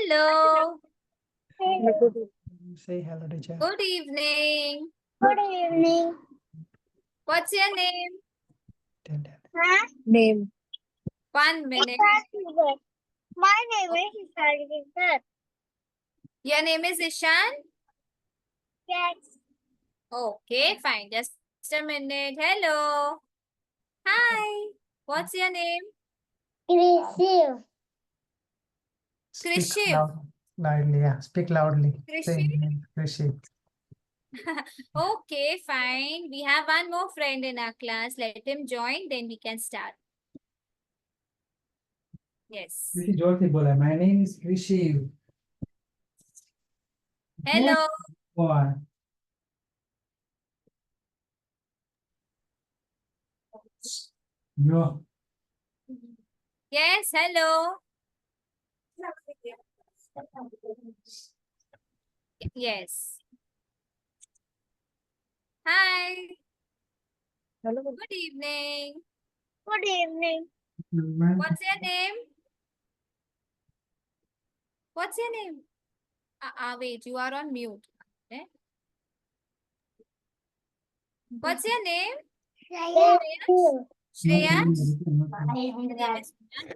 Hello. Say hello, teacher. Good evening. Good evening. What's your name? Tell that. Huh? Name. 1 minute. My name is Ishan. Your name is Ishan? Yes. Okay, fine. Just a minute. Hello. Hi. What's your name? Krishiv. Speak Krishiv. loudly. Yeah, speak loudly. Say Krishiv? name, Krishiv. Okay, fine. We have one more friend in our class. Let him join, then we can start. Yes. किसी जोर से बोला. My name is Krishiv. Hello. Boy. No. Yes, hello. Yes. Hi. Hello. Good evening. Good evening. What's your name? What's your name? Wait, you are on mute. Eh? What's your name? Shreya? Yes.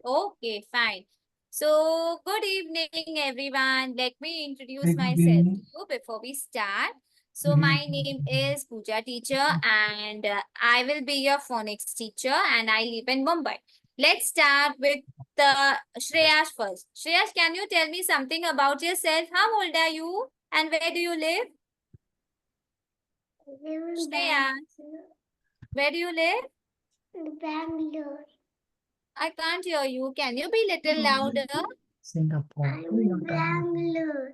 Okay, fine. So, good evening, everyone. Let me introduce myself to you before we start. So, my name is Pooja teacher and I will be your phonics teacher and I live in Mumbai. Let's start with Shreyash first. Shreyash, can you tell me something about yourself? How old are you and where do you live? Shreyash, where do you live? Bangalore. I can't hear you. Can you be little louder? Singapore. Bangalore.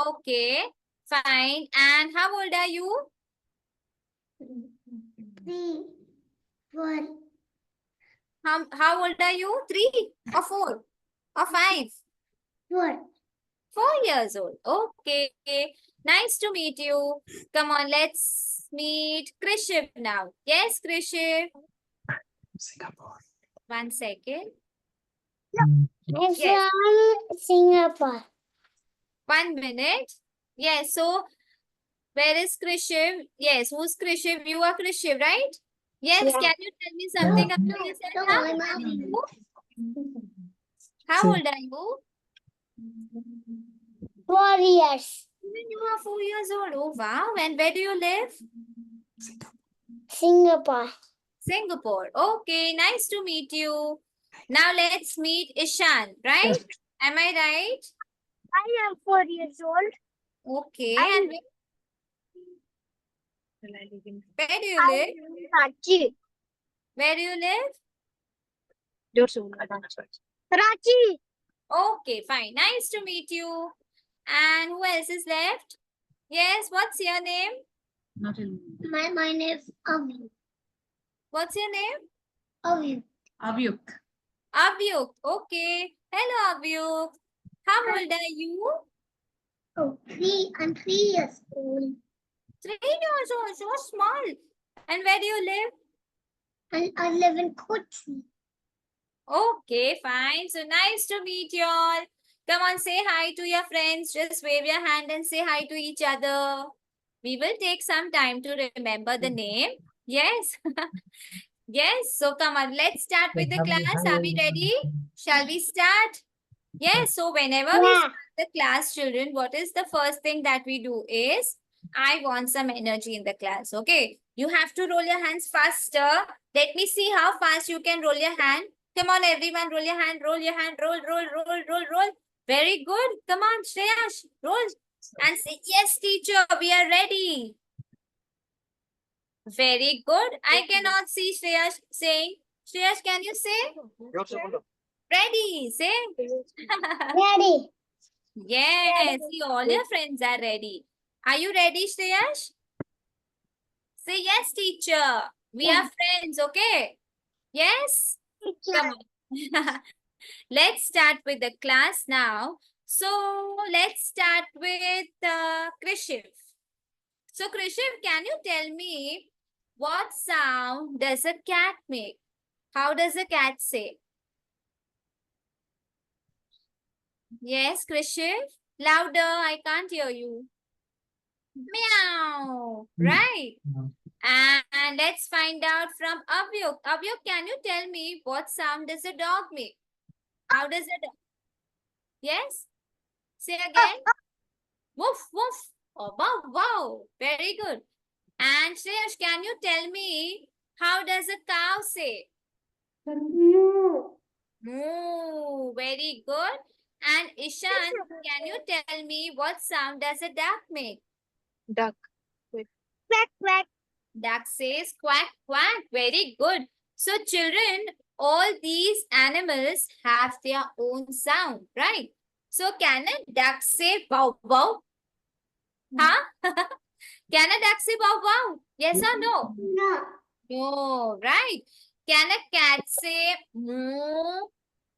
Okay, fine. And how old are you? 3, 4. How old are you? 3 or 4 or 5? 4. 4 years old. Okay. Nice to meet you. Come on, let's meet Krishiv now. Yes, Krishiv. Singapore. 1 second. I'm Yes. from Singapore. 1 minute. Yes, so where is Krishiv? Yes, who's Krishiv? You are Krishiv, right? Yes, Yeah. can you tell me something about yourself? How old are you? How old are you? 4 years. Even you are 4 years old. Oh, wow. And where do you live? Singapore. Singapore. Okay, nice to meet you. Now let's meet Ishan, right? Am I right? I am 4 years old. Okay. I And where do you live? Ranchi. Where do you live? Ranchi. Okay, fine. Nice to meet you. And who else is left? Yes, what's your name? My name is Avi. What's your name? Avi. Avyuk. Okay. Hello, Avyuk. How old are you? Oh, 3. I'm 3 years old. 3 years old. So small. And where do you live? And I live in Kochi. Okay, fine. So nice to meet you all. Come on, say hi to your friends. Just wave your hand and say hi to each other. We will take some time to remember the name. Yes. Yes. So come on, let's start with the class. Are we ready? Shall we start? Yes. So whenever we start the class, children, what is the first thing that we do is, I want some energy in the class. Okay. You have to roll your hands faster. Let me see how fast you can roll your hand. Come on, everyone, roll your hand, roll, roll. Very good. Come on, Shreyash, roll. And say, yes, teacher, we are ready. Very good. I cannot see Shreyash saying. Shreyash, can you say? Ready, say. Ready. Yes, see, all your friends are ready. Are you ready, Shreyash? Say yes, teacher. We are friends, okay? Yes? Come on. Let's start with the class now. So, let's start with Krishiv. So, Krishiv, can you tell me what sound does a cat make? How does a cat say? Yes, Krishiv? Louder, I can't hear you. Meow. Right. No. And let's find out from Avyuk. Avyuk, can you tell me what sound does a dog make? How does a dog? Yes? Say again. Woof, woof. Oh, wow, wow. Very good. And Shreyash, can you tell me how does a cow say? Moo. Moo. Very good. And Ishan, can you tell me what sound does a duck make? Duck. Quack, quack. Duck says quack, quack. Very good. So children, all these animals have their own sound, right? So can a duck say wow, wow? Huh? Can a duck say wow, wow? Yes or no? No. No, right. Can a cat say moo?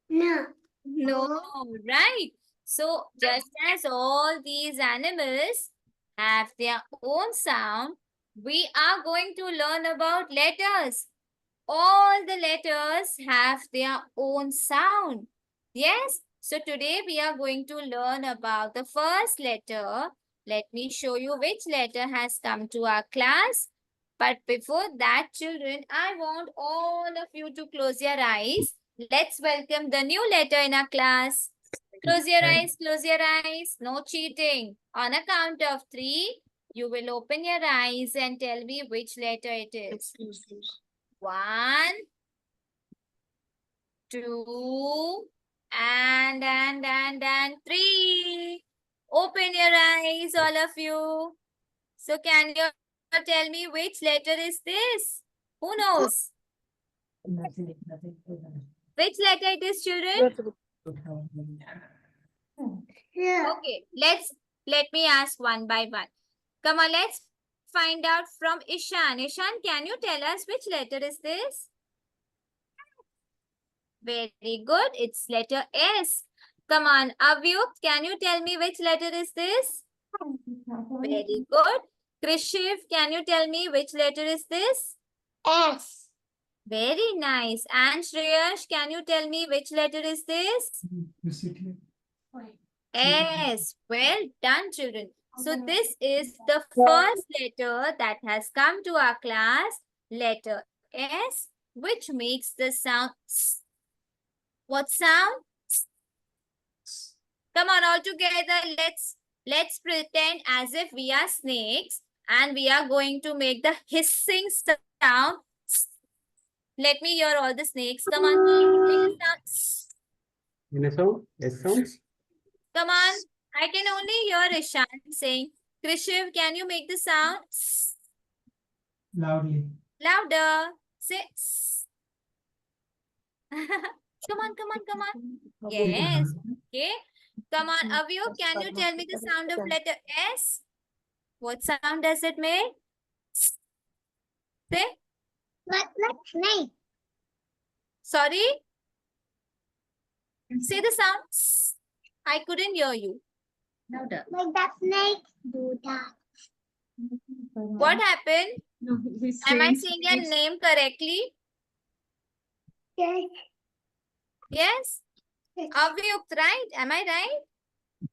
No. No, right. So just as all these animals have their own sound, we are going to learn about letters. All the letters have their own sound. Yes. So today we are going to learn about the first letter. Let me show you which letter has come to our class. But before that, children, I want all of you to close your eyes. Let's welcome the new letter in our class. Close your eyes, close your eyes. No cheating. On a count of 3, you will open your eyes and tell me which letter it is. 1, 2, and 3. Open your eyes, all of you. So can you tell me which letter is this? Who knows? Nothing. Which letter it is, children? Yeah. Okay, let me ask one by one. Come on, let's find out from Ishan. Ishan, can you tell us which letter is this? Very good. It's letter S. Come on, Avyuk, can you tell me which letter is this? Very good. Krishiv, can you tell me which letter is this? S. Very nice. And Shreyash, can you tell me which letter is this? You sit here. S. Well done, children. So this is the first letter that has come to our class, letter S, which makes the sound S. What sound? S. Come on, all together. Let's pretend as if we are snakes and we are going to make the hissing sound. S. Let me hear all the snakes. Come on, make the sound. S. In a sound? Yes, sounds? Come on. I can only hear Ishan saying, Krishiv, can you make the sound? S. Loudly. Louder. Say S. Come on, come on, come on. Yes. Okay. Come on, Avyuk, can you tell me the sound of letter S? What sound does it make? S. Say. Like snake. Sorry? Say the sound. S. I couldn't hear you. Like that snake do that. What happened? Am I saying your name correctly? Yes. Yes? Yes. Avyuk, right? Am I right?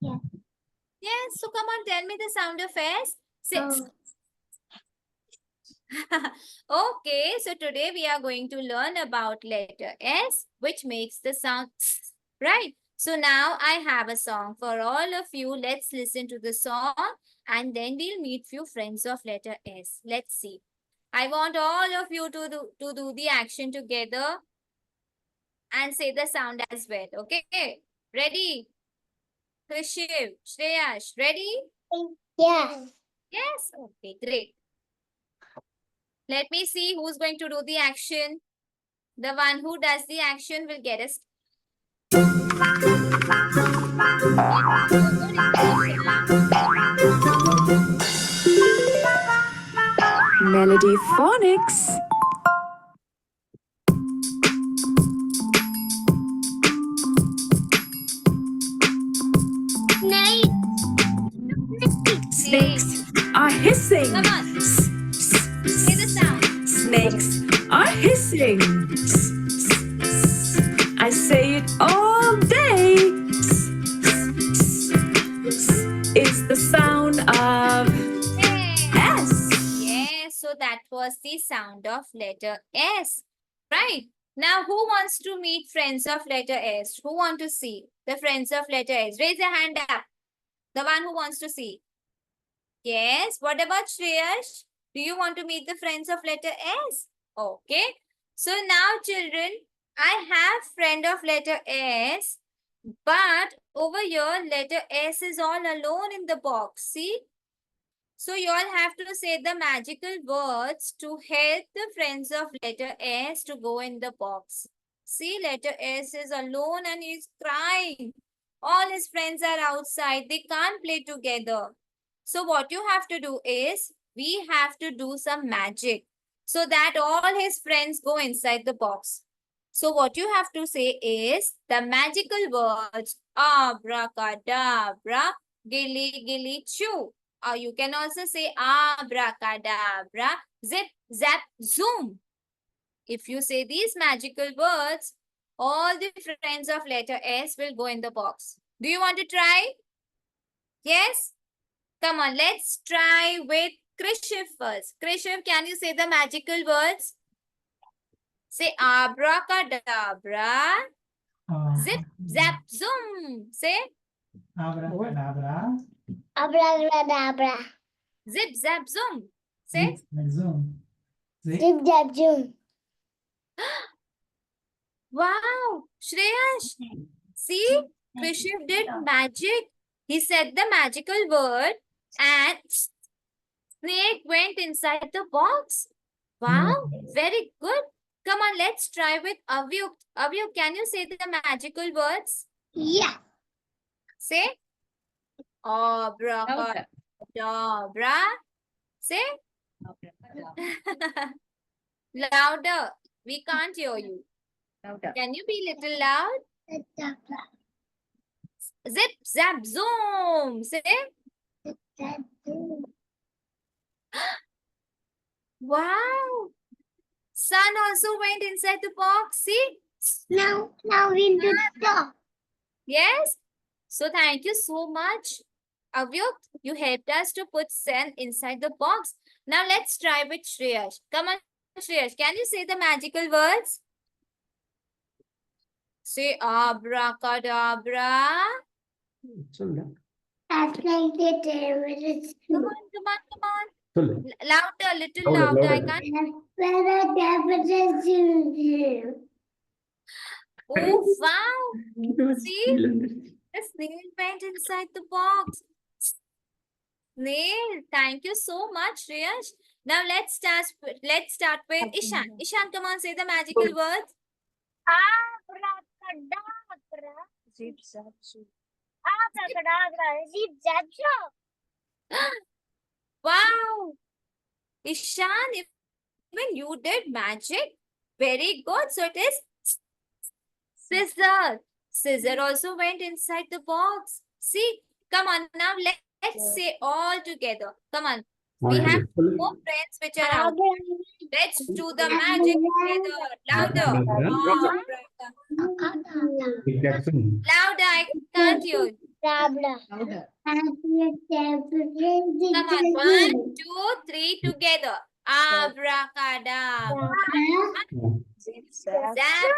Yeah. Yes. So come on, tell me the sound of S. Say. Okay, so today we are going to learn about letter S, which makes the sound S, right? So now I have a song for all of you. Let's listen to the song and then we'll meet few friends of letter S. Let's see. I want all of you to do the action together and say the sound as well. Okay, ready? Krishiv, Shreyash, ready? Yes. Yes? Okay, great. Let me see who's going to do the action. The one who does the action will get us. Melody Phonics. Snake. Snakes are hissing. Come on, S- s- say the sound. Snakes are hissing. S- s- s- I say it all day. S- s- was the sound of letter S. Right? Now, who wants to meet friends of letter S? Who want to see the friends of letter S? Raise your hand up. The one who wants to see. Yes. What about Shreyash? Do you want to meet the friends of letter S? Okay. So now, children, I have friend of letter S, but over here, letter S is all alone in the box. See? So you all have to say the magical words to help the friends of letter S to go in the box. See, letter S is alone and he's crying. All his friends are outside. They can't play together. So what you have to do is, we have to do some magic so that all his friends go inside the box. So what you have to say is the magical words abracadabra, gilly gilly chew. Or you can also say abracadabra, zip zap zoom. If you say these magical words, all the friends of letter S will go in the box. Do you want to try? Yes? Come on, let's try with Krishiv first. Krishiv, can you say the magical words? Say abracadabra, zip zap zoom. Say Abracadabra. Abracadabra. zip zap zoom. Say Zoom. Zip. Zip zap zoom. wow, Shreyash. See, Krishiv did magic. He said the magical word and snake went inside the box. Wow, very good. Come on, let's try with Avyuk. Avyuk, can you say the magical words? Yeah. Say abracadabra. Say louder. We can't hear you. Can you be little loud? Zip, zap, zoom. Say wow. Sun also went inside the box. See? Now we do stop. Yes. So thank you so much. Avyuk, you helped us to put sun inside the box. Now let's try with Shreyash. Come on, Shreyash. Can you say the magical words? Say abracadabra. சொல்லு As like the devil Come on, come on, come on. சொல்லு Louder, little Louder, louder. I louder. can't. Oh, wow. See? The snail went inside the box. Snail. Thank you so much, Shreyash. Now let's start with Ishan. Ishan, come on, say the magical words. Abracadabra. Zip zap zoom. Abracadabra. Zip zap zoom. Wow. Ishan, even you did magic. Very good. So it is scissor. Scissor also went inside the box. See? Come on, now let's say all together. Come on. We have சொல்லு more friends which are out. Let's do the magic together. Louder. Louder. I can't hear you. Abracadabra. Louder. Come on. 1, 2, 3 together. Abracadabra. Zip zap. Zap.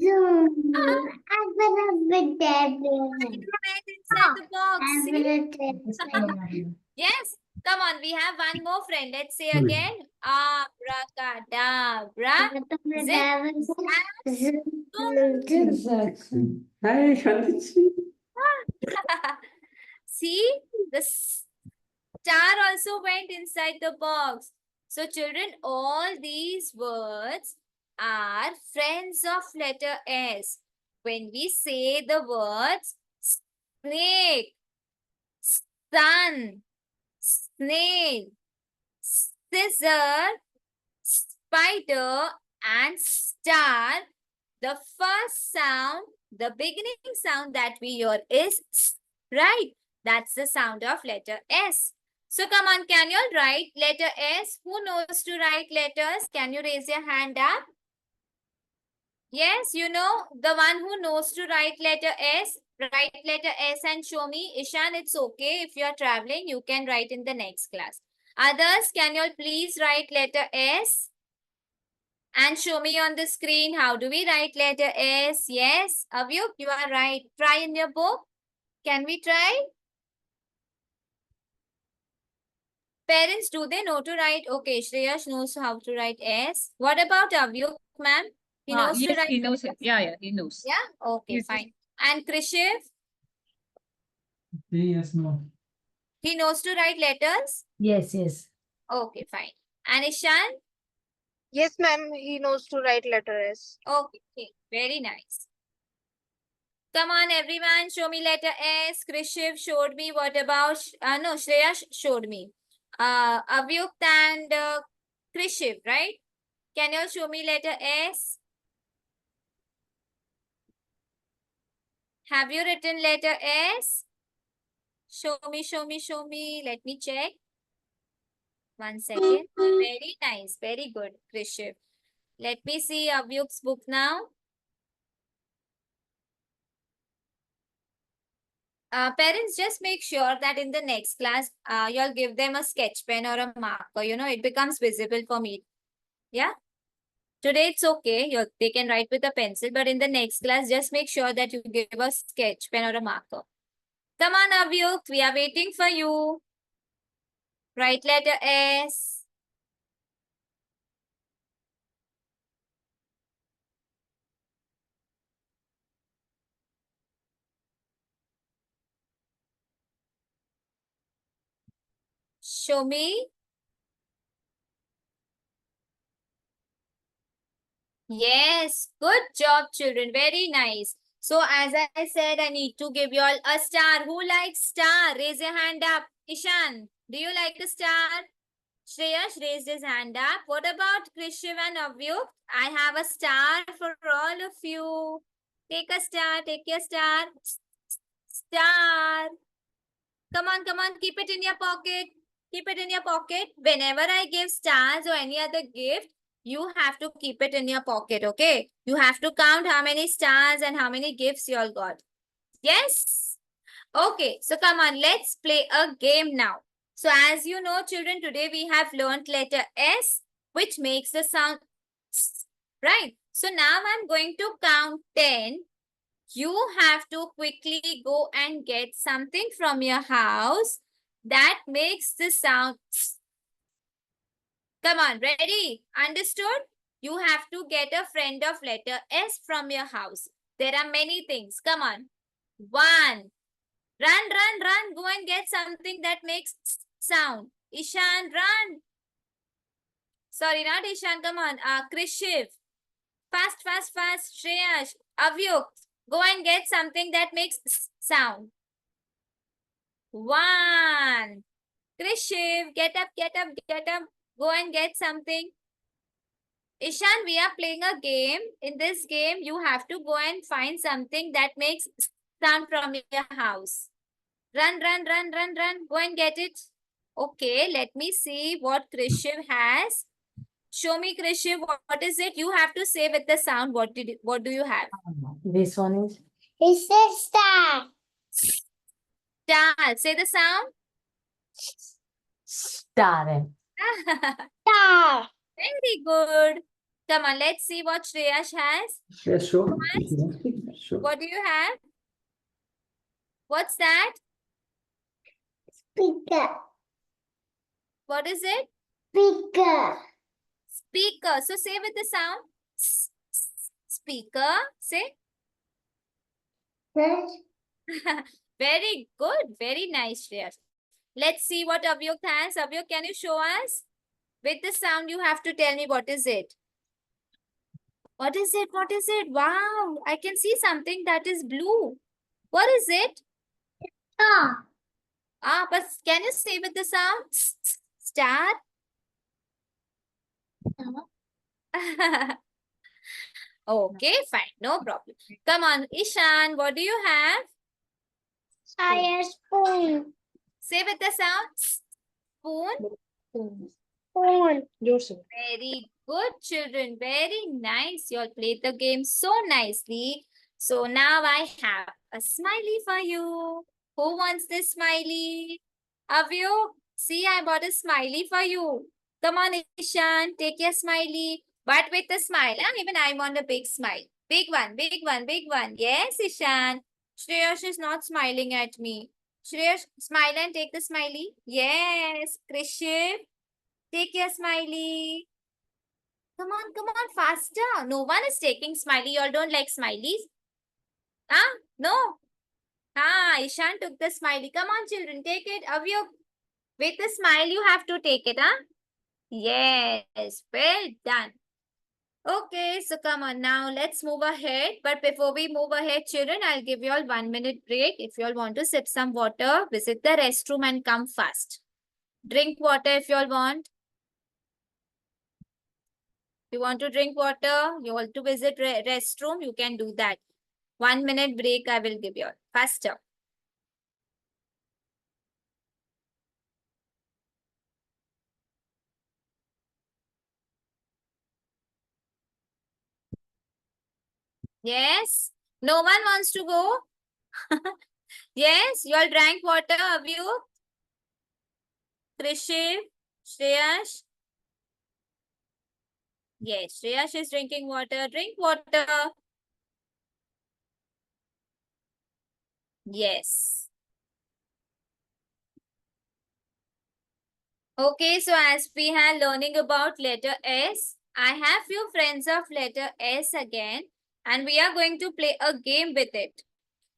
Zoom. Went inside the box. See? Yes. Come on. We have one more friend. Let's say again. Abracadabra. Hi வந்துச்சு See, the star also went inside the box. So children, all these words are friends of letter S. When we say the words snake, sun, snail, scissor, spider, and star, the first sound, the beginning sound that we hear is S, right? That's the sound of letter S. So come on, can you all write letter S? Who knows to write letters? Can you raise your hand up? Yes, you know, the one who knows to write letter S, write letter S and show me. Ishan, it's okay. If you are traveling, you can write in the next class. Others, can you all please write letter S? And show me on the screen, how do we write letter S? Yes, Avyuk, you are right. Try in your book. Can we try? Parents, do they know to write? Okay, Shreyash knows how to write S. What about Avyuk, ma'am? He knows to Yes, write. he knows it. Yeah, he knows. Yeah, okay, Yes, yes. fine. And Krishiv, Yes, no. he knows to write letters? Yes, yes. Okay, fine. And Ishan? Yes, ma'am. He knows to write letter S. Okay, very nice. Come on, everyone, show me letter S. Krishiv showed me. What about, no, Shreya showed me. Avyuk and Krishiv, right? Can you all show me letter S? Have you written letter S? Show me, show me, show me. Let me check. 1 second. Very nice. Very good, Krishiv. Let me see Avyuk's book now. Parents, just make sure that in the next class, you'll give them a sketch pen or a marker. You know, it becomes visible for me. Yeah. Today it's okay. They can write with a pencil, but in the next class, just make sure that you give a sketch pen or a marker. Come on, Avyuk. We are waiting for you. Write letter S. Show me. Yes, good job, children. Very nice. So, as I said, I need to give you all a star. Who likes star? Raise your hand up. Ishan, do you like a star? Shreyash raised his hand up. What about Krishiv and Avyuk? I have a star for all of you. Take a star. Take your star. Star. Come on, come on. Keep it in your pocket. Keep it in your pocket. Whenever I give stars or any other gift, you have to keep it in your pocket, okay? You have to count how many stars and how many gifts you all got. Yes? Okay, so come on, let's play a game now. So as you know, children, today we have learned letter S, which makes the sound S, right? So now I'm going to count 10. You have to quickly go and get something from your house that makes the sound S. Come on, ready? Understood? You have to get a friend of letter S from your house. There are many things. Come on. 1. Run, run, run. Go and get something that makes sound. Ishan, run. Sorry, not Ishan. Come on. Krishiv. Fast, fast, fast. Shreyash. Avyuk. Go and get something that makes sound. 1. Krishiv. Get up, get up, get up. Go and get something. Ishan, we are playing a game. In this game, you have to go and find something that makes sound from your house. Run, run, run, run, run. Go and get it. Okay, let me see what Krishiv has. Show me, Krishiv, what is it? You have to say with the sound. What do you have? This one is It says star. Star. Say the sound. star. Star. Very good. Come on, let's see what Shreyash has. Yes, sure. Sure. What do you have? What's that? Speaker. What is it? Speaker. Speaker. So say with the sound. Speaker. Say. Very good. Very nice, Shreyash. Let's see what Avyuk has. Avyuk, can you show us? With the sound, you have to tell me what is it. What is it? What is it? Wow, I can see something that is blue. What is it? Star. But can you say with the sound? Star? Okay, fine. No problem. Come on, Ishan, what do you have? Fire spoon. Say with the sound. Spoon. Spoon. Very good, children. Very nice. You all played the game so nicely. So now I have a smiley for you. Who wants this smiley? Avyuk, See, I bought a smiley for you. Come on, Ishan, take your smiley. But with a smile, huh? Even I want a big smile. Big one, big one, big one. Yes, Ishan. Shreyash is not smiling at me. Shreyash, smile and take the smiley. Yes, Krishiv, take your smiley. Come on, faster. No one is taking smiley. You all don't like smileys? Huh? No? Ah, Ishan took the smiley. Come on, children, take it. Avyuk, with a smile, you have to take it, huh? Yes, well done. Okay, so come on now, let's move ahead. But before we move ahead, children, I'll give you all 1 minute break. If you all want to sip some water, visit the restroom and come fast. Drink water if you all want. You want to drink water, you want to visit restroom, you can do that. 1 minute break I will give you all. Faster. Yes? No one wants to go? Yes? You all drank water, have you? Krishiv? Shreyash? Yes, Shreyash is drinking water. Drink water. Yes. Okay, so as we are learning about letter S, I have few friends of letter S again, and we are going to play a game with it.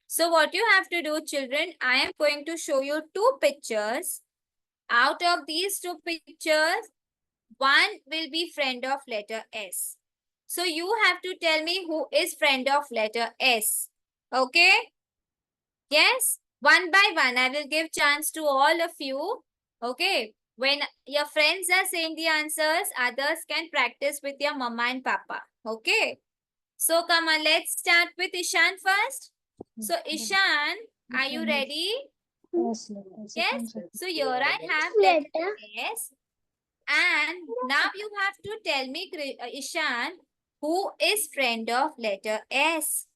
So what you have to do, children, I am going to show you 2 pictures. Out of these 2 pictures, one will be friend of letter S. So you have to tell me who is friend of letter S. Okay? Yes? One by one, I will give chance to all of you. Okay? When your friends are saying the answers, others can practice with your mama and papa. Okay? So come on, let's start with Ishan first. So Ishan, are you ready? Yes? So here I have letter Letter. S. And now you have to tell me, Ishan, who is friend of letter S?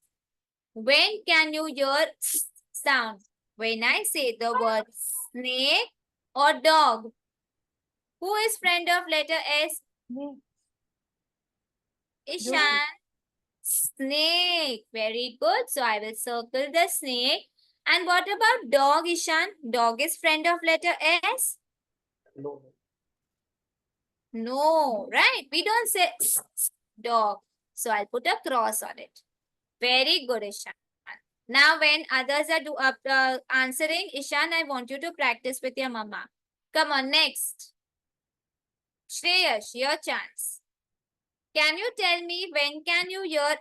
When can you hear sound? When I say the word snake or dog? Who is friend of letter S? Ishan. Snake. Very good. So I will circle the snake. And what about dog, Ishan? Dog is friend of letter S? No, right? We don't say dog. So I'll put a cross on it. Very good, Ishan. Now when others are answering, Ishan, I want you to practice with your mama. Come on, next. Shreyash, your chance. Can you tell me when can you hear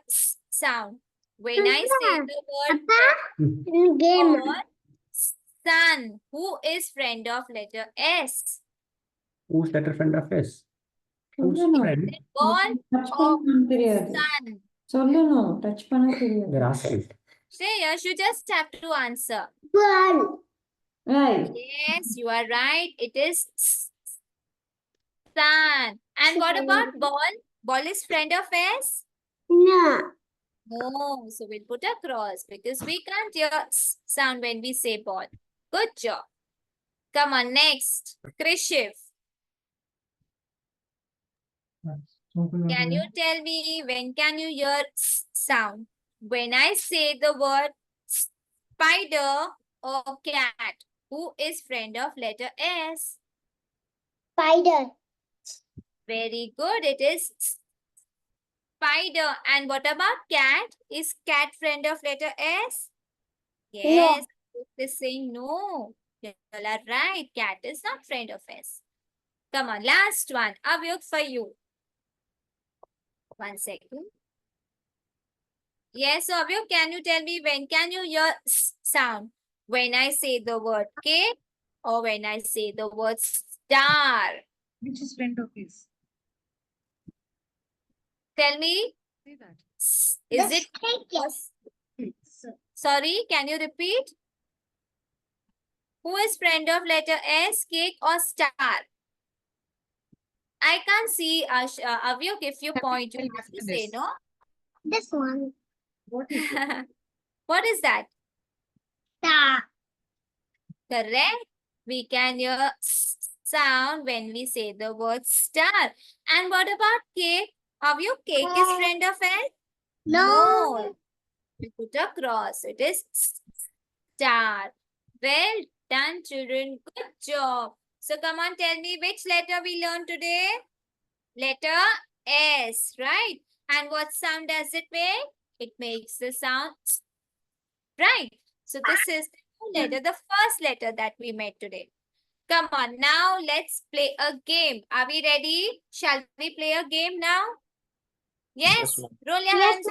sound? When I say the word In game. or sun, who is friend of letter S? Who's letter friend of S? Who's friend? Ball Touch or பண்ண தெரியாது sun? சொல்லணும் touch பண்ண தெரியாது They're asking. Shreyash, you just have to answer. Ball. right Yes, you are right. It is sun. And what about ball? Ball is friend of S? No. No. So we'll put a cross because we can't hear sound when we say ball. Good job. Come on, next. Krishiv, can you tell me when can you hear sound? When I say the word spider or cat, who is friend of letter S? Spider. Very good. It is spider. And what about cat? Is cat friend of letter S? Yes. This is saying no. You all are right. Cat is not friend of S. Come on, last one. Avyuk for you. 1 second. Yes, so Avyuk, can you tell me when can you hear sound? When I say the word K or when I say the word star? Which is friend of his? Tell me. Say that. Is The it? snake. Sorry, can you repeat? Who is friend of letter S, cake or star? I can't see Avyuk. If you point, you have to say no. This one. What is it? What is that? Star. Correct. We can hear sound when we say the word star. And what about cake? Have you cake is friend of L? No. We put a cross. It is star. Well done, children. Good job. So come on, tell me which letter we learned today? Letter S, right? And what sound does it make? It makes the sound right. So this is the letter, the first letter that we made today. Come on, now let's play a game. Are we ready? Shall we play a game now? Yes. Roll your Yes, hands.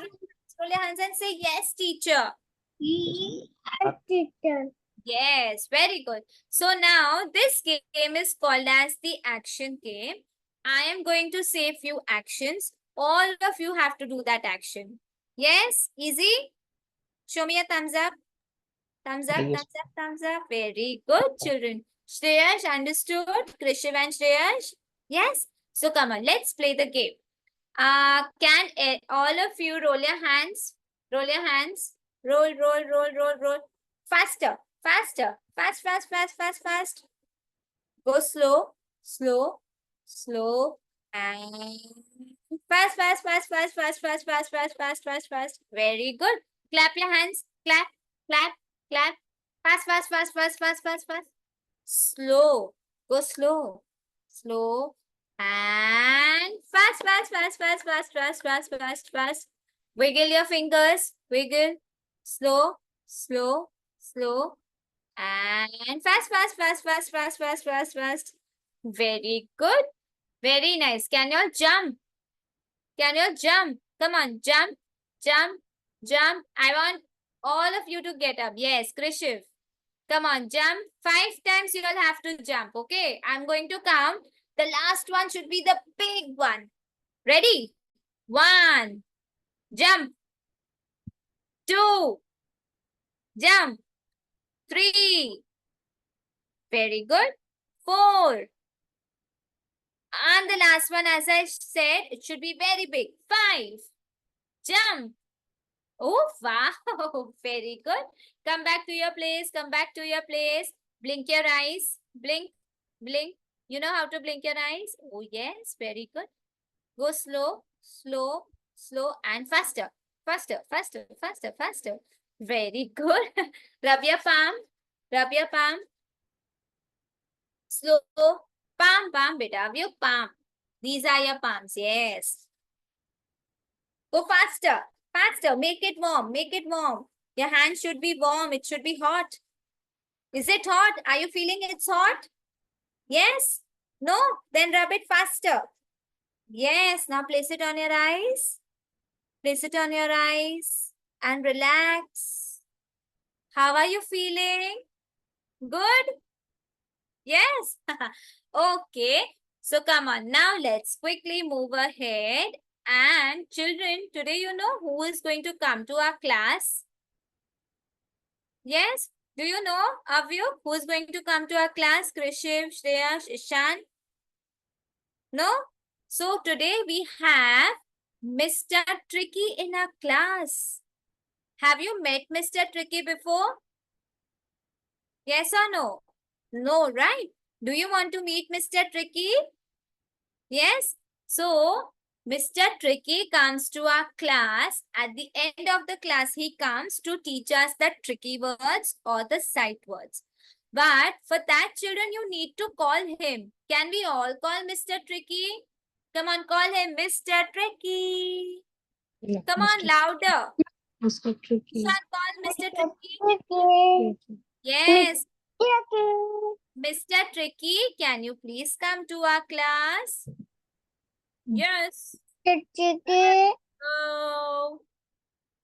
Roll your hands and say yes, teacher. Teacher. Yes, very good. So now this game is called as the action game. I am going to say a few actions. All of you have to do that action. Yes, easy? Show me a thumbs up. Thumbs up, Yes. thumbs up, thumbs up. Very good, children. Shreyash, understood? Krishiv and Shreyash? Yes? So come on, let's play the game. Can all of you roll your hands? Roll your hands. Roll, roll, roll, roll, roll. Faster, faster. Fast, fast, fast, fast, fast. Go slow, slow, slow, and fast, fast, fast, fast, fast, fast, fast, fast, fast, fast, fast. Very good. Clap your hands. Clap, clap, clap. Fast, fast, fast, fast, fast, fast, fast. Slow. Go slow, slow, and fast, fast, fast, fast, fast, fast, fast, fast, fast. Wiggle your fingers. Wiggle. Slow, slow, slow. And fast, fast, fast, fast, fast, fast, fast, fast. Very good. Very nice. Can you all jump? Can you all jump? Come on, jump, jump, jump. I want all of you to get up. Yes, Krishiv. Come on, jump. 5 times you all have to jump. Okay, I'm going to count. The last one should be the big one. Ready? 1. Jump. 2. Jump. 3. Very good. 4. And the last one, as I said, it should be very big. 5. Jump. Oh, wow. Very good. Come back to your place. Come back to your place. Blink your eyes. Blink. Blink. You know how to blink your eyes? Oh, yes. Very good. Go slow, slow, slow, and faster. Faster, faster, faster, faster. Very good. Rub your palm. Rub your palm. Slow. Palm, palm, beta. Your palm. These are your palms. Yes. Go faster. Faster. Make it warm. Make it warm. Your hand should be warm. It should be hot. Is it hot? Are you feeling it's hot? Yes? No? Then rub it faster. Yes. Now place it on your eyes. Place it on your eyes and relax. How are you feeling? Good? Yes? Okay. So come on. Now let's quickly move ahead. And children, today you know who is going to come to our class? Yes? Do you know of you who is going to come to our class? Krishiv, Shreyash, Ishan? No? So today we have Mr. Tricky in our class. Have you met Mr. Tricky before? Yes or no? No, right? Do you want to meet Mr. Tricky? Yes? So, Mr. Tricky comes to our class. At the end of the class, he comes to teach us the tricky words or the sight words. But for that, children, you need to call him. Can we all call Mr. Tricky? Come on, call him Mr. Tricky. Come on, louder. Mr. Tricky. Ishan, call Mr. Tricky. Yes. Mr. Tricky, can you please come to our class? Yes. Hello.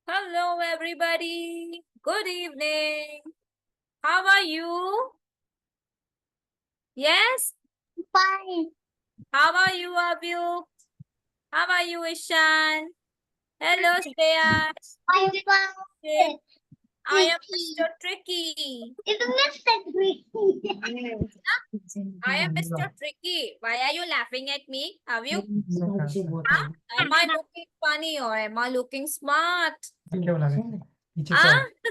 Hello, everybody. Good evening. How are you? Yes? Fine. How are you, Abhyuk? How are you, Ishan? Hello, Shreya. I'm fine. I am Mr. Tricky. It's Mr. Tricky. I am Mr. Tricky. Why are you laughing at me? Have you? Huh? Am I looking funny or am I looking smart? Huh?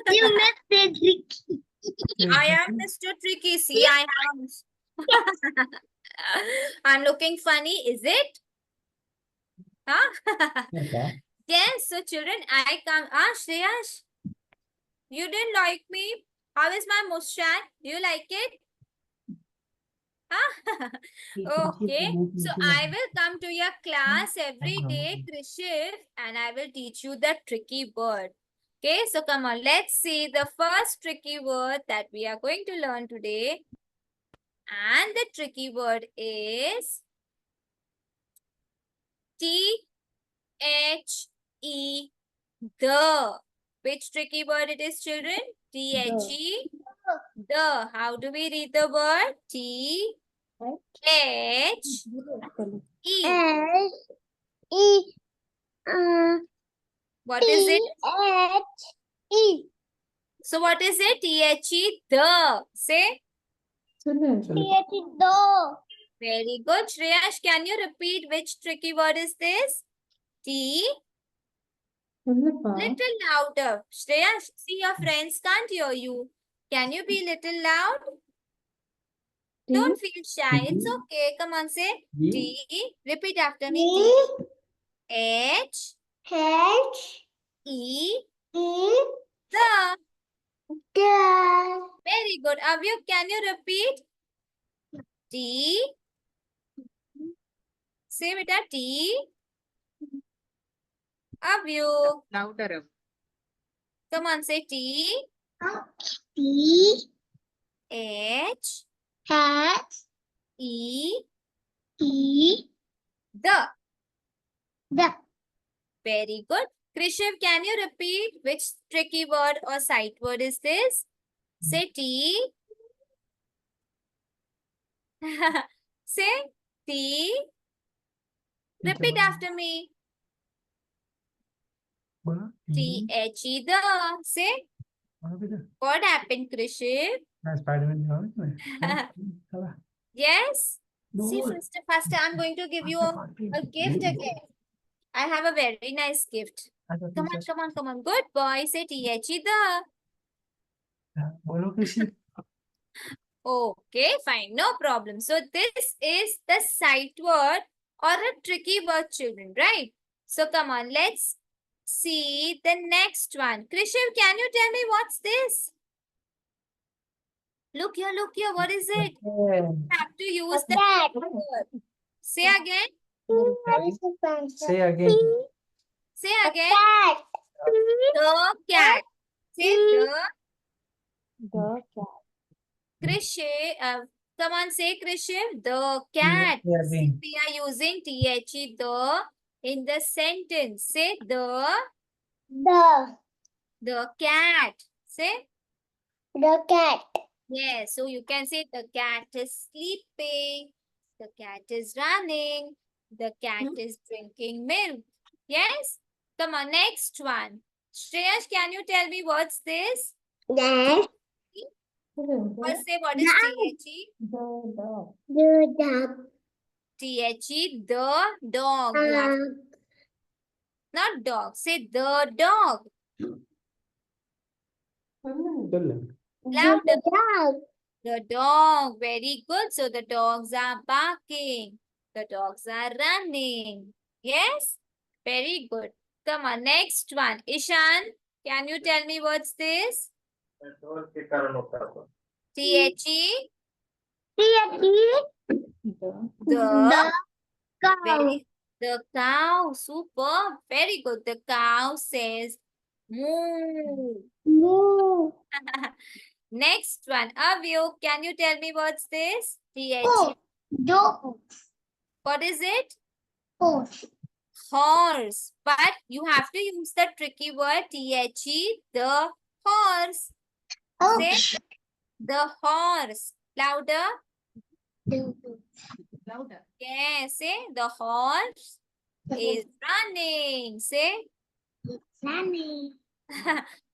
You Mr. Tricky. I am Mr. Tricky. See, I am. I'm looking funny, is it? Huh? Okay. Yes, so children, I come. Shreyash, you didn't like me. How is my mustache? Do you like it? Huh? Okay, so I will come to your class every day, Krishiv, and I will teach you the tricky word. Okay, so come on, let's see the first tricky word that we are going to learn today. And the tricky word is T-H-E, the. Which tricky word it is, children? T-H-E, the. How do we read the word? T-H-E. S E What is it? H E So what is it? T-H-E, the. Say. Children. Do. Very good. Shreyash, can you repeat which tricky word is this? T. Children. Little louder. Shreyash, see your friends can't hear you. Can you be little loud? Don't feel shy. It's okay. Come on, say T. Repeat after me. T. H. H E. E The. D. Very good. Avyuk, can you repeat? T. Say beta T. Avyuk. Louder. Come on, say T. T H. H E. E The. the Very good. Krishiv, can you repeat which tricky word or sight word is this? Say T. Say T. Repeat after me. T-H-E, the. Say, what happened, Krishiv? Yes? See, faster, I'm going to give you a gift again. I have a very nice gift. Come on, come on, come on. Good boy. Say T-H-E, the. Okay, fine. No problem. So this is the sight word or a tricky word, children, right? So come on, let's see the next one. Krishiv, can you tell me what's this? Look here. What is it? You have to use the cat. word. Say again. Say again. Say again. Cat. The cat. Say the. The cat. Krishiv, come on, say Krishiv. The cat. Say again. We are using the, the in the sentence. Say the cat. Say. The cat. Yes, so you can say the cat is sleeping. The cat is running. The cat is drinking milk. Yes? Come on, next one. Shreyash, can you tell me what's this? Yes. First say what is T-H-E? The dog. The dog. T-H-E, the dog. You have to- not dog. Say the dog. Children. Louder. The dog. The dog. Very good. So the dogs are barking. The dogs are running. Yes? Very good. Come on, next one. Ishan, can you tell me what's this? T-H-E? The Cow. very the cow. Super. Very good. The cow says moo. Moo. Next one. Avyo, can you tell me what's this? T-H-E. Oh. Dog. What is it? Horse. Horse. But you have to use the tricky word T-H-E, the horse. Horse. The horse. Louder. Louder. Yes. Say the horse is running. Say. Running.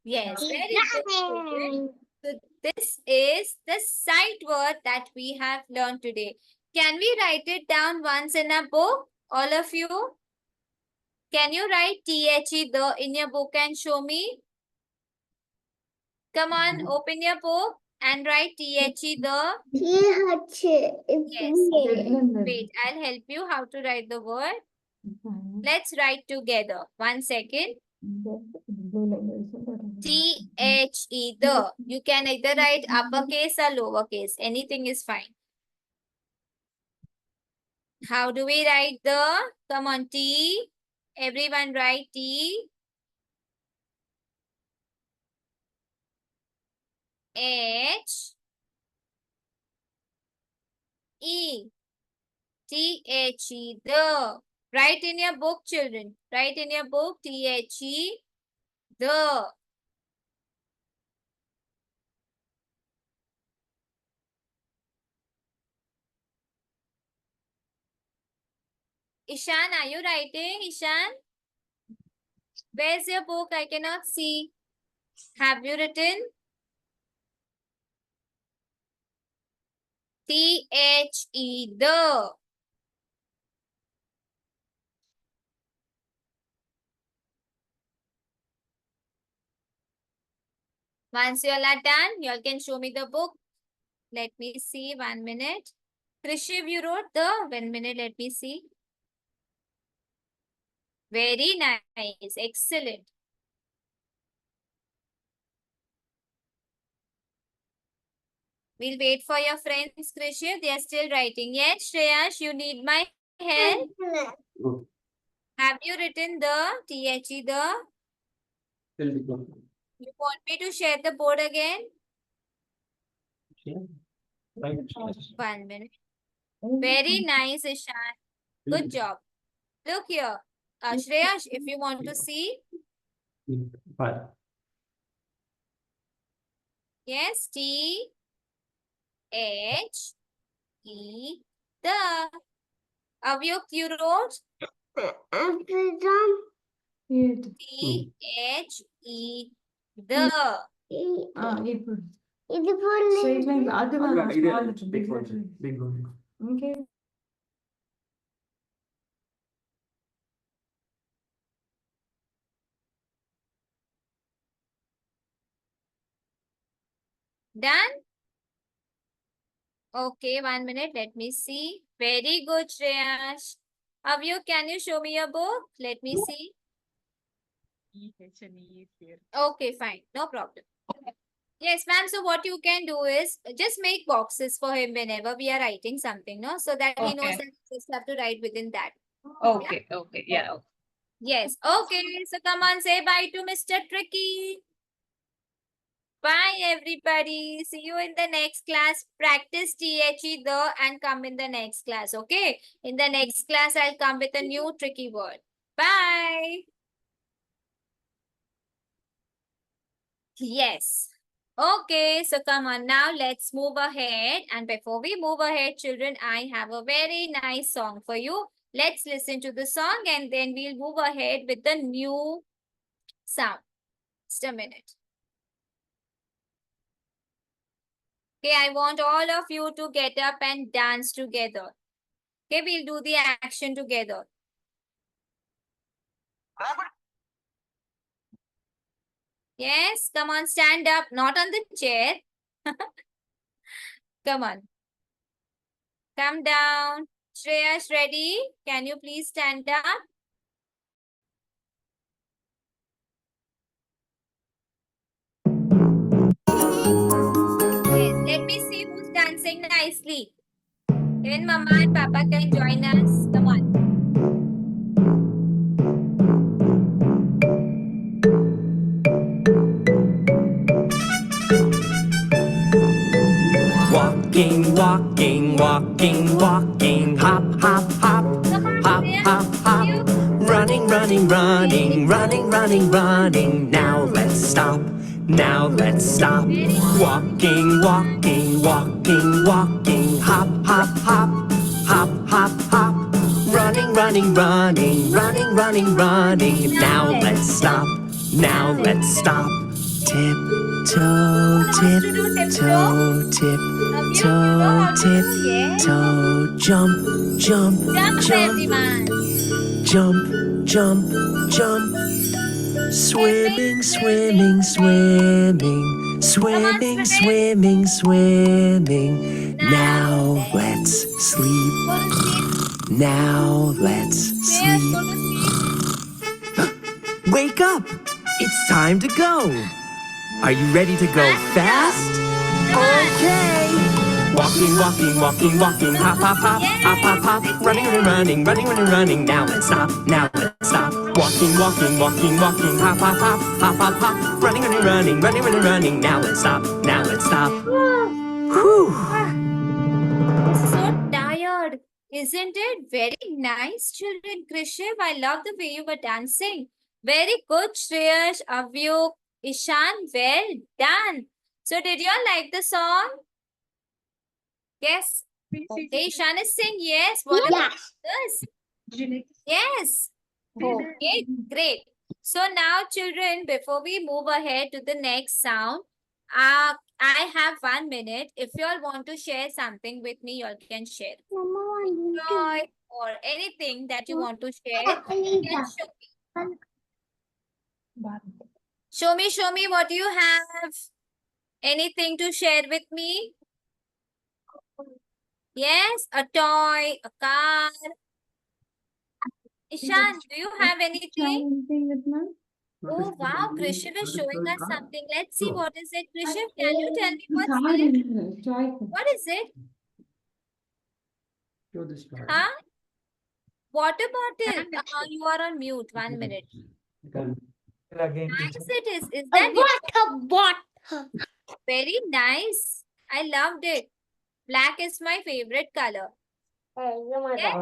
Yes. He's Very good. children. running. So this is the sight word that we have learned today. Can we write it down once in a book? All of you? Can you write T-H-E, the in your book and show me? Come on, open your book and write THE the. TH. Yes. Children. Wait, I'll help you how to write the word. Fine. Let's write together. 1 second. Blue language. THE the. You can either write uppercase or lowercase. Anything is fine. How do we write the? Come on, T. Everyone write T. H. E. THE the. Write in your book, children. Write in your book THE the. Ishan, are you writing? Ishan? Where's your book? I cannot see. Have you written? THE the. Once you all are done, you all can show me the book. Let me see. 1 minute. Krishiv, you wrote the. 1 minute. Let me see. Very nice. Excellent. We'll wait for your friends, Krishiv. They are still writing. Yes, Shreyash, you need my help. Good. Have you written the THE the? Still be good. You want me to share the board again? Yeah. Right. Yes. 1 minute. Very nice, Ishan. Good job. Look here. Shreyash, if you want to see. Fine. Yes, THE the. Avyuk, you wrote Eight. THE the. April. ఇది full Straight line. అది మన Yeah, small it letter, is. big Big one. letter. Big one. Okay. Done? Okay, 1 minute. Let me see. Very good, Shreyash. Avyuk, can you show me your book? Let me see. Okay, fine. No problem. Yes, ma'am. So what you can do is just make boxes for him whenever we are writing something, no? So that he knows Okay. that he just have to write within that. Okay, okay, yeah. Yes. Okay. So come on, say bye to Mr. Tricky. Bye, everybody. See you in the next class. Practice THE the and come in the next class. Okay. In the next class, I'll come with a new tricky word. Bye. Yes. Okay, so come on now, let's move ahead. And before we move ahead, children, I have a very nice song for you. Let's listen to the song and then we'll move ahead with the new sound. Just a minute. Okay, I want all of you to get up and dance together. Okay, we'll do the action together. Yes, come on, stand up, not on the chair. Come on. Come down. Shreyash, ready? Can you please stand up? Yes, let me see who's dancing nicely. Even Mama and Papa can join us. Come on. Walking, walking, walking, walking, hop, hop, hop, Come on, hop, Shreyash. hop, hop. You. Running, running, running, running, running, running. Now let's stop. Now let's stop. Walking, walking, walking, walking, hop, hop, hop, hop, hop, hop. Running, running, running, running, running, running. Now let's stop. Now let's stop. Tip, toe, tip, toe, tip, toe, tip, toe, jump, jump, Jump, jump, everyone. jump, jump, jump. Swimming, swimming, swimming, Swimming, students. swimming, swimming. Now let's sleep. Go to sleep. Now let's Shreyas, go sleep. to sleep. Wake up! It's time to go. Are you ready to go fast? Come on. Okay. Walking, walking, walking, walking. Hop, hop, hop, hop, hop, hop. Running, running, running, running, running, running. Now let's stop. Now let's stop. Walking, walking, walking, walking. Hop, hop, hop, hop, hop, hop. Running, running, running, running, running, running. Now let's stop. Now let's stop. Whew. So tired, isn't it? Very nice, children. Krishiv, I love the way you were dancing. Very good, Shreyash, Avyuk, Ishan. Well done. So, did you all like the song? Yes. Okay, Ishan is saying yes. What about others? Yes. Okay, great. So now, children, before we move ahead to the next sound, I have 1 minute. If you all want to share something with me, you all can share. Joy or anything that you want to share, you can show me. Show me what you have. Anything to share with me? Yes, a toy, a car. Ishan, do you have anything? Oh wow, Krishiv is showing us something. Let's see what is it. Krishiv, can you tell me what's it? What is it? Show this toy. Huh? Water bottle. You are on mute. 1 minute. Nice it is. Is that very nice? I loved it. Black is my favorite color. Yes.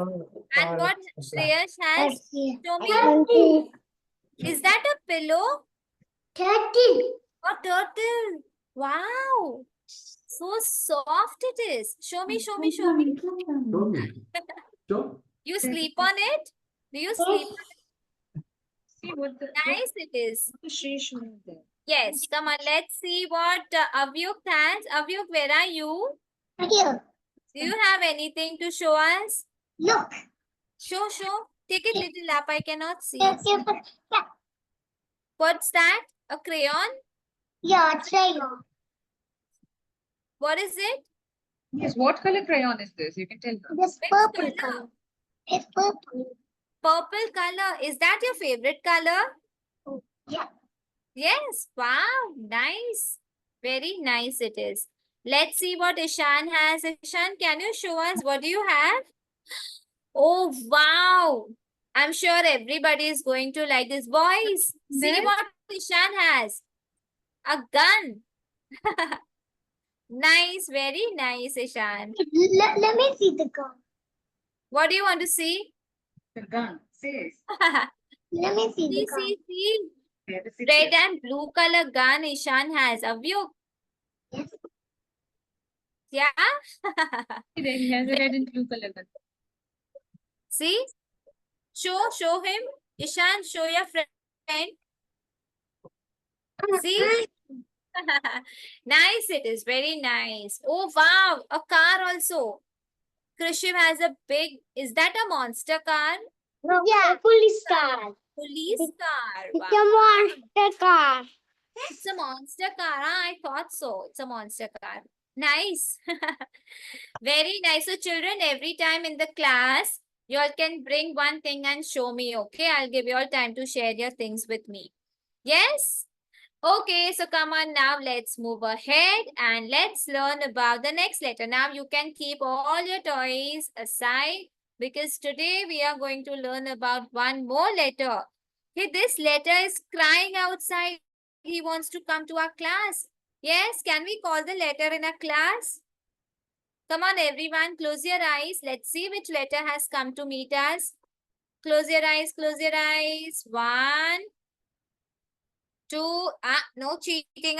And what Shreyash has? Show me. Is that a pillow? A turtle. Wow. So soft it is. Show me, show me, show me. Show me. Show. You sleep on it? Do you sleep on it? See what the Nice it is. Shreyash showing there. Yes. Come on, let's see what Avyuk has. Avyuk, where are you? Here, Do you have anything to show us? look. Show. Take it little up. I cannot see. Yeah, What's that? A crayon? try it. What is it? Yes, what color crayon is this? You can tell her. This Which purple color? color. It's purple. Purple color. Is that your favorite color? Yeah. Yes. Wow. Nice. Very nice it is. Let's see what Ishan has. Ishan, can you show us what do you have? Oh, wow. I'm sure everybody is going to like this. Boys, see Then? what Ishan has. A gun. Nice. Very nice, Ishan. Let me see the gun. What do you want to see? The gun says. Let me see the gun. See. There is it Red here. and blue color gun Ishan has. Avyuk. Yes. Yeah. There he has a red and blue color gun. See? Show him. Ishan, show your friend. See? Nice it is. Very nice. Oh, wow. A car also. Krishiv has a big, is that a monster car? Yeah, police car. Police car. It's Wow. a monster car. It's a monster car. Huh? I thought so. It's a monster car. Nice. Very nice. So children, every time in the class, you all can bring one thing and show me. Okay. I'll give you all time to share your things with me. Yes. Okay. So come on now. Let's move ahead and let's learn about the next letter. Now you can keep all your toys aside because today we are going to learn about one more letter. Okay. This letter is crying outside. He wants to come to our class. Yes, can we call the letter in a class? Come on, everyone, close your eyes. Let's see which letter has come to meet us. Close your eyes, close your eyes. 1, 2, no cheating,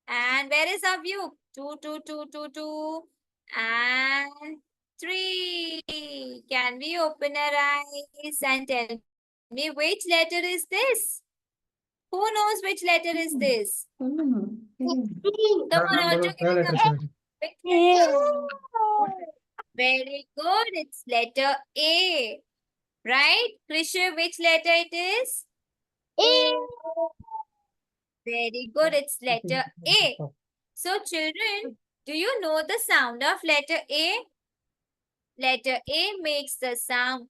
And where is our view? 2, 2, 2, 2, 2, and 3. Can we open our eyes and tell me which letter is this? Who knows which letter is this? Come on, all together. Very good. It's letter A. Right? Krishiv, which letter it is? Very good. It's letter A. So, children, do you know the sound of letter A? Letter A makes the sound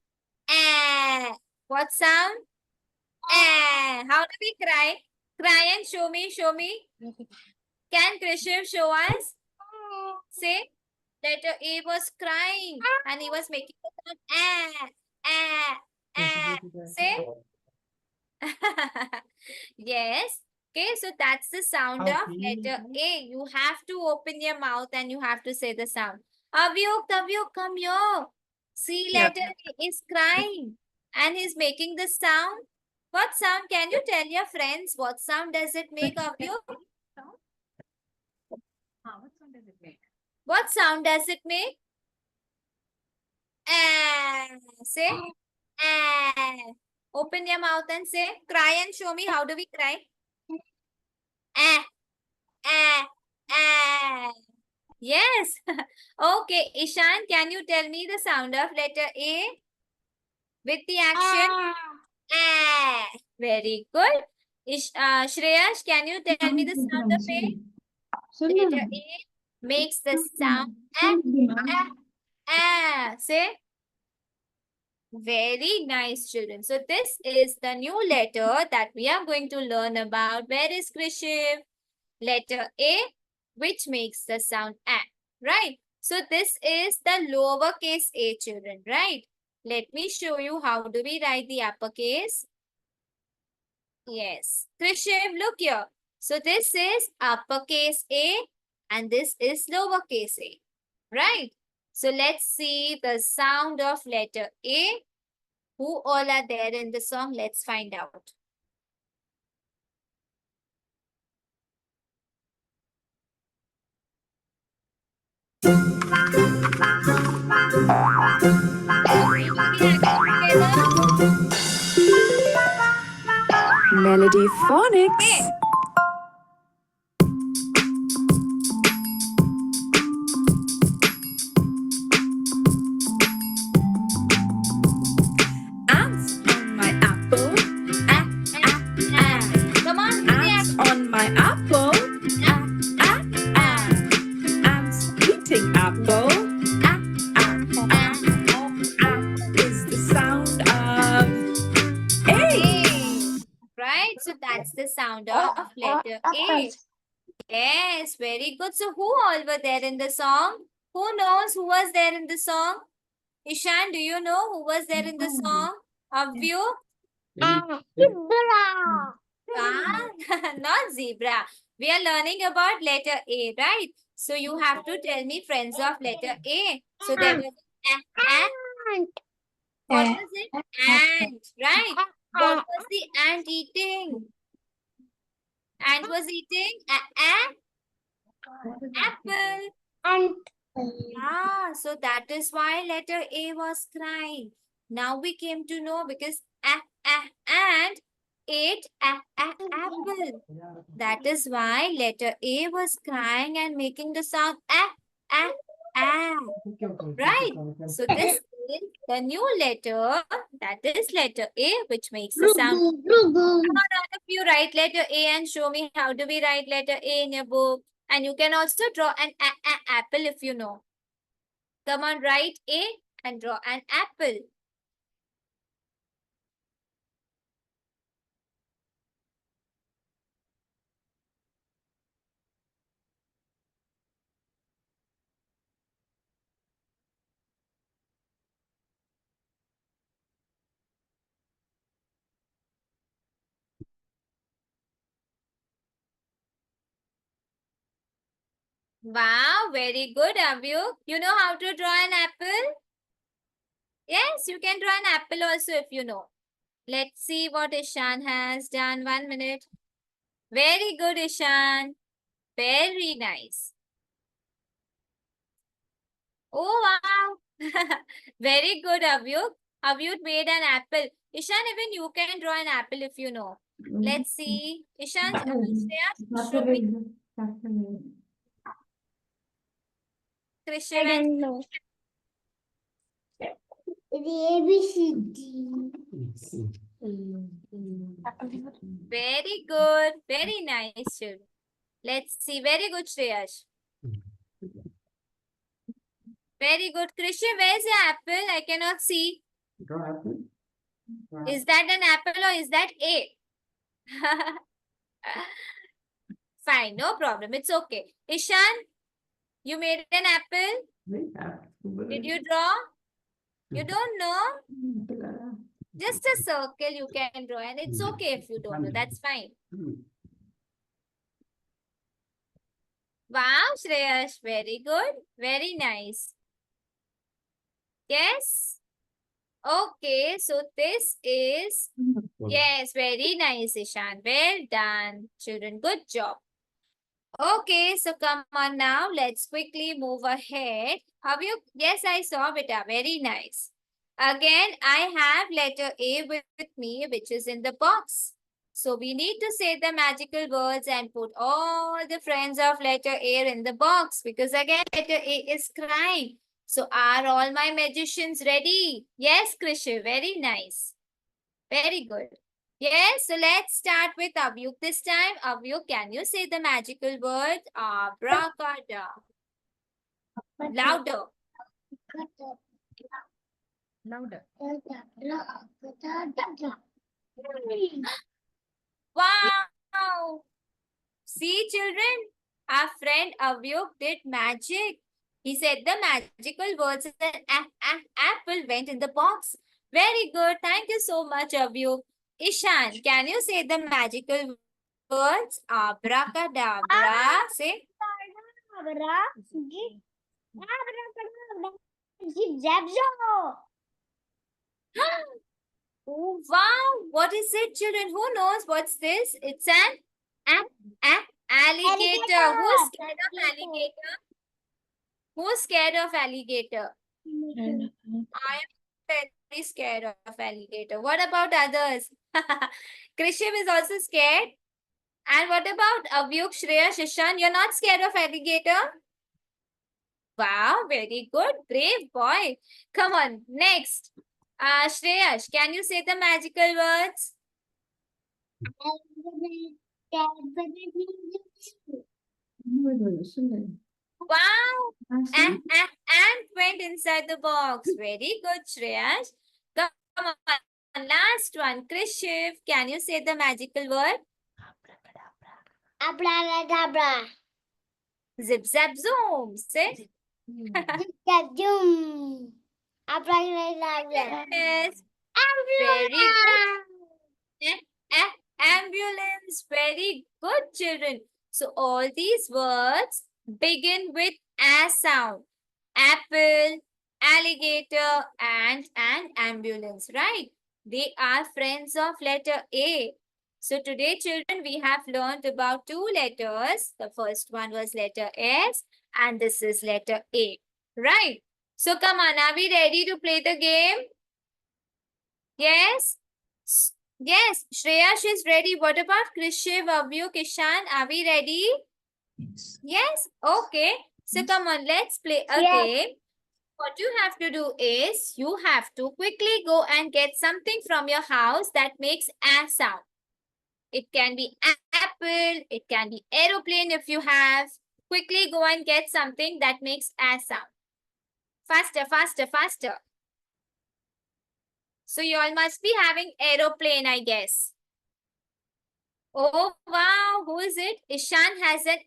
A. What sound? A. How do we cry? Cry and show me, show me. Can Krishiv show us? Say, letter A was crying and he was making the sound A. Say. Yes. Okay, so that's the sound of letter A. You have to open your mouth and you have to say the sound. Avyuk, come here. See, Yeah. letter A is crying and he's making the sound. What sound? Can you tell your friends what sound does it make, Avyuk? What sound does it make? What sound does it make? Say. Open your mouth and say. Cry and show me. How do we cry? Yes. Okay, Ishan, can you tell me the sound of letter A with the action? Very good. Shreyash, can you tell me the sound of A? Letter A makes the sound Say. Very nice, children. So this is the new letter that we are going to learn about. Where is Krishiv? Letter A, which makes the sound A, right? So this is the lowercase a, children, right? Let me show you how do we write the uppercase. Yes. Krishiv, look here. So this is uppercase A and this is lowercase a, right? So let's see the sound of letter A. Who all are there in the song? Let's find out. Melody Phonics. Ants on my apple. Come on, Ants on my apple. Ants eating apple. Is the sound of A. Right, so that's the sound of letter A. Yes, very good. So who all were there in the song? Who knows who was there in the song? Ishan, do you know who was there in the song? Avyu? Not zebra. We are learning about letter A, right? So you have to tell me friends of letter A. So there was ant. What was it? Ant, right? What was the ant eating? Ant was eating apple. So that is why letter A was crying. Now we came to know because ant ate apple. That is why letter A was crying and making the sound Right. So this is the new letter, that is letter A, which makes the sound. Come on, all of you write letter A and show me how do we write letter A in your book. And you can also draw an apple if you know. Come on, write A and draw an apple. Wow, very good, Abhyuk. You know how to draw an apple? Yes, you can draw an apple also if you know. Let's see what Ishan has done. 1 minute. Very good, Ishan. Very nice. Oh, wow. Very good, Avyuk. Avyuk made an apple. Ishan, even you can draw an apple if you know. Let's see. Ishan, Shreya, show me. Krishan, don't know. The ABCD. Very good. Very nice, children. Let's see. Very good, Shreyash. Very good. Krisha, where's your apple? I cannot see. Draw apple. Is that an apple or is that A? Fine, no problem. It's okay. Ishan, you made an apple? Did you draw? You don't know? Just a circle you can draw, and it's okay if you don't know. That's fine. Wow, Shreyash, very good. Very nice. Yes? Okay, so this is, yes, very nice, Ishan. Well done, children. Good job. Okay, so come on now. Let's quickly move ahead. Have you? Yes, I saw, beta. Very nice. Again, I have letter A with me, which is in the box. So we need to say the magical words and put all the friends of letter A in the box, because again, letter A is crying. So are all my magicians ready? Yes, Krisha, very nice. Very good. Yes, so let's start with Avyuk this time. Avyuk, can you say the magical word abracadabra? Louder. Louder. Wow! See, children, our friend Avyuk did magic. He said the magical words and apple went in the box. Very good. Thank you so much, Avyuk. Ishan, can you say the magical words? Abracadabra. Say. Oh, wow. What is it, children? Who knows what's this? It's an alligator. Who's scared of alligator? Who's scared of alligator? I am very scared of alligator. What about others? Krishiv is also scared. And what about Avyuk, Shreya, Shishan? You're not scared of alligator? Wow, very good. Brave boy. Come on, next. Shreyash, can you say the magical words? Wow. And went inside the box. Very good, Shreyash. Come on. Last one. Krishiv, can you say the magical word? Abracadabra. Zip, zap, zoom. Say. Zoom. Abracadabra. Yes. Very good. Ambulance. Very good, children. So all these words begin with a sound. Apple, alligator, and an ambulance, right? They are friends of letter A. So today, children, we have learned about two letters. The first one was letter S, and this is letter A, right? So come on, are we ready to play the game? Yes? Yes, Shreyash is ready. What about Krishiv, Avyuk, Ishan? Are we ready? Yes? Okay. So come on, let's play a game. What you have to do is, you have to quickly go and get something from your house that makes a sound. It can be apple, it can be aeroplane if you have. Quickly go and get something that makes a sound. Faster, faster, faster. So you all must be having aeroplane, I guess. Oh, wow. Who is it? Ishan has an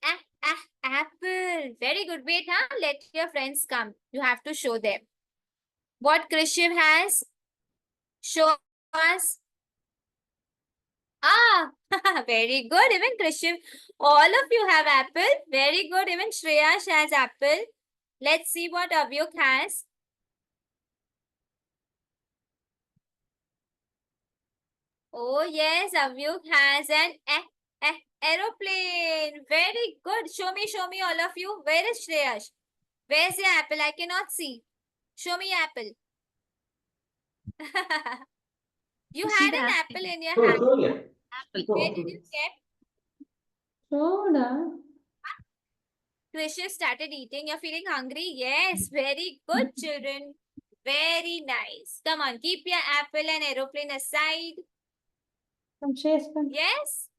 apple. Very good. Wait, huh? Let your friends come. You have to show them. What Krishiv has? Show us. Ah, very good. Even Krishiv. All of you have apple. Very good. Even Shreyash has apple. Let's see what Avyuk has. Oh, yes, Avyuk has an aeroplane. Very good. Show me, all of you. Where is Shreyash? Where's your apple? I cannot see. Show me apple. You had an apple in your hand. Where did you get? Soda. Krishiv started eating. You're feeling hungry? Yes, very good, children. Very nice. Come on, keep your apple and aeroplane aside. Yes?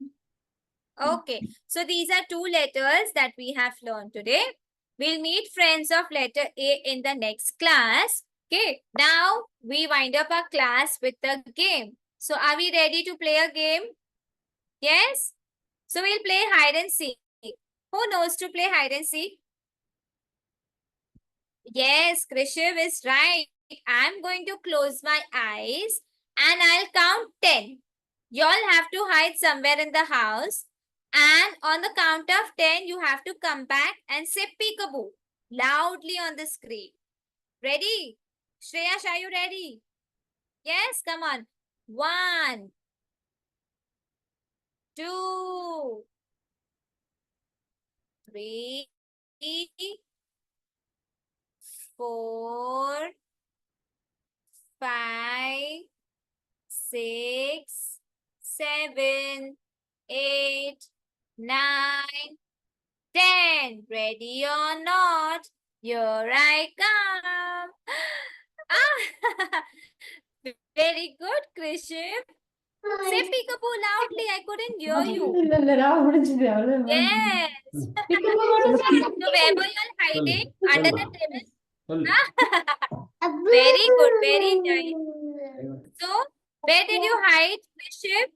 Okay. So these are two letters that we have learned today. We'll meet friends of letter A in the next class. Okay. Now we wind up our class with the game. So are we ready to play a game? Yes? So we'll play hide and seek. Who knows to play hide and seek? Yes, Krishiv is right. I'm going to close my eyes and I'll count 10. Y'all have to hide somewhere in the house. And on the count of 10, you have to come back and say peekaboo loudly on the screen. Ready? Shreyash, are you ready? Yes, come on. 1, 2, 3, 4, 5, 6, 7, 8, 9, 10. Ready or not? Here I come. Ah, very good, Krishiv. Say peekaboo loudly. I couldn't hear you. Yes. So where were you all hiding? Under the table? Very good, very nice. So, where did you hide, Krishiv?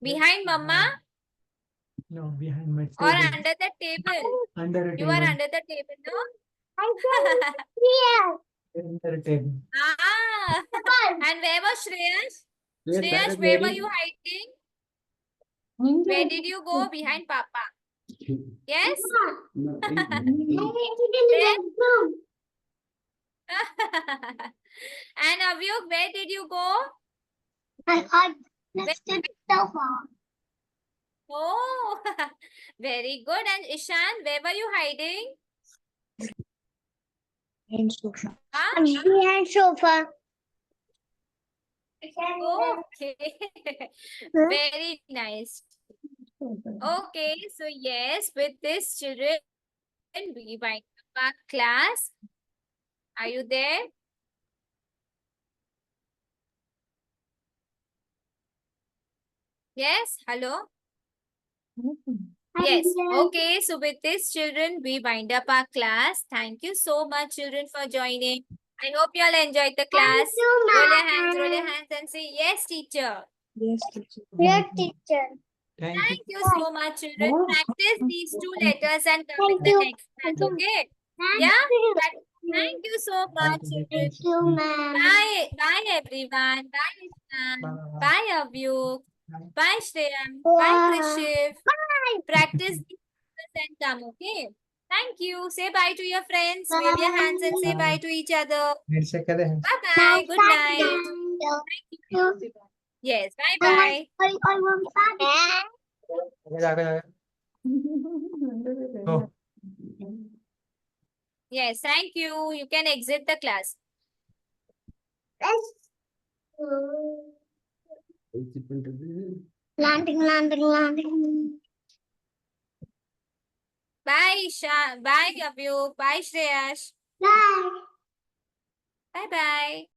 Behind Mama No, behind my or table. under the table? Under a You table. are under the table, no? Under a table. Ah, and where was Shreyash? Yes, that Shreyash, is where were very- you hiding? Where did you go? Behind Papa. Yes? No, And Avyog, where did you go? I hide next to the sofa. Oh, very good. And Ishan, where were you hiding? Huh? I'm behind sofa. Okay. Very nice. Okay, so yes, with this children, we wind up our class. Are you there? Yes, hello? Yes. Okay, so with this children, we wind up our class. Thank you so much, children, for joining. I hope you all enjoyed the class. Roll your hands and say, yes, teacher. Yes, teacher. Your teacher. Thank you. Thank you so much, children. Practice these two letters and come in Thank the you. next class, okay? Yeah? Thank you so much, children. Thank you, ma'am. Bye. Bye, everyone. Bye, Ishan. Bye. Bye, Avyuk. Bye. Bye, Shreyam. Bye. Bye, Krishiv. Practice these letters and come, okay? Thank you. Say bye to your friends. Wave your hands and say bye to each other. मेरे से करे हैं. Bye-bye. Good night. Yes. Bye-bye. I want that. आगे आगे. Oh. Yes. Thank you. You can exit the class. Landing. Bye, Ishan. Bye, Avyuk. Bye, Shreyash. Bye. Bye-bye.